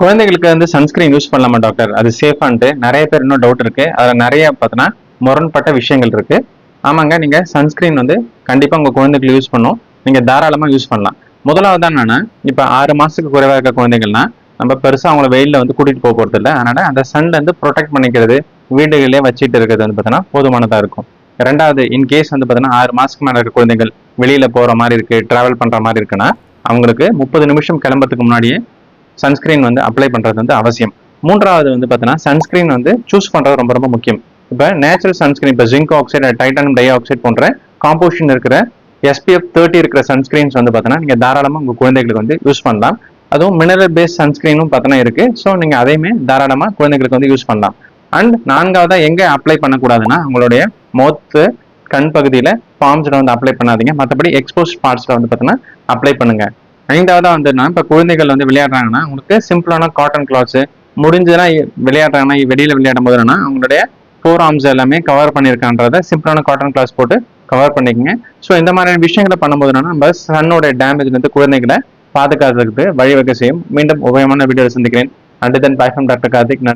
குழந்தைகளுக்கு வந்து sunscreen use பண்ணலாமா டாக்டர்? அது சேஃபான்ட்டு நிறைய பேர் இன்னும் டவுட் இருக்கு. அதில் நிறைய பார்த்தீங்கன்னா முரண்பட்ட விஷயங்கள் இருக்கு. ஆமாங்க, நீங்க சன்ஸ்கிரீன் வந்து கண்டிப்பா உங்க குழந்தைகளுக்கு யூஸ் பண்ணும். நீங்க தாராளமா யூஸ் பண்ணலாம். முதலாவது என்னன்னா, இப்ப 6 மாசத்துக்கு குறைவா இருக்க குழந்தைகள்னா நம்ம பெருசா அவங்கள வெயில்ல வந்து கூட்டிட்டு போக போறது இல்லை. அதனால அந்த சன்ல இருந்து ப்ரொடெக்ட் பண்ணிக்கிறது, வீடுகளிலே வச்சுட்டு இருக்கிறது வந்து பார்த்தீங்கன்னா போதுமானதா இருக்கும். ரெண்டாவது, இன்கேஸ் வந்து பார்த்தீங்கன்னா 6 மாசத்துக்கு மேல இருக்க குழந்தைகள் வெளியில போற மாதிரி இருக்கு, டிராவல் பண்ற மாதிரி இருக்குன்னா அவங்களுக்கு 30 நிமிஷம் கிளம்புறதுக்கு முன்னாடியே சன்ஸ்கிரீன் வந்து அப்ளை பண்றது வந்து அவசியம். மூன்றாவது வந்து பார்த்தீங்கன்னா சன்ஸ்கிரீன் வந்து சூஸ் பண்றது ரொம்ப ரொம்ப முக்கியம். இப்போ நேச்சுரல் சன்ஸ்கிரீன், இப்போ zinc oxide, titanium di oxide போன்ற காம்போசிஷன் இருக்கிற SPF 30 இருக்கிற சன்ஸ்கிரீன்ஸ் வந்து பார்த்தீங்கன்னா நீங்க தாராளமாக உங்க குழந்தைகளுக்கு வந்து யூஸ் பண்ணலாம். அதுவும் மினரல் பேஸ்ட் சன்ஸ்கிரீனும் பார்த்தீங்கன்னா இருக்கு. ஸோ நீங்க அதையுமே தாராளமாக குழந்தைகளுக்கு வந்து யூஸ் பண்ணலாம். அண்ட் நான்காவதா எங்க அப்ளை பண்ணக்கூடாதுன்னா உங்களுடைய மவுத்து, கண் பகுதியில, பாம்ஸ்ல வந்து அப்ளை பண்ணாதீங்க. மற்றபடி எக்ஸ்போஸ் பார்ட்ஸ்ல வந்து பார்த்தீங்கன்னா அப்ளை பண்ணுங்க. ஐந்தாவதா வந்துன்னா இப்போ குழந்தைகள் வந்து விளையாடுறாங்கன்னா உங்களுக்கு சிம்பிளான காட்டன் கிளாத்ஸ் முடிஞ்சதுன்னா விளையாடுறாங்கன்னா வெளியில விளையாடும் போது என்னன்னா அவங்களுடைய ஃபோர் ஆர்ம்ஸ் எல்லாமே கவர் பண்ணியிருக்கான்றத சிம்பிளான காட்டன் கிளாஸ் போட்டு கவர் பண்ணிக்கங்க. ஸோ இந்த மாதிரியான விஷயங்களை பண்ணும்போது என்னன்னா நம்ம சன்னோட டேமேஜ்ல இருந்து குழந்தைகளை பாதுகாக்கிறதுக்கு வழிவகை செய்யும். மீண்டும் உபயோகமான வீடியோ சந்திக்கிறேன். And then by from doctor Karthik.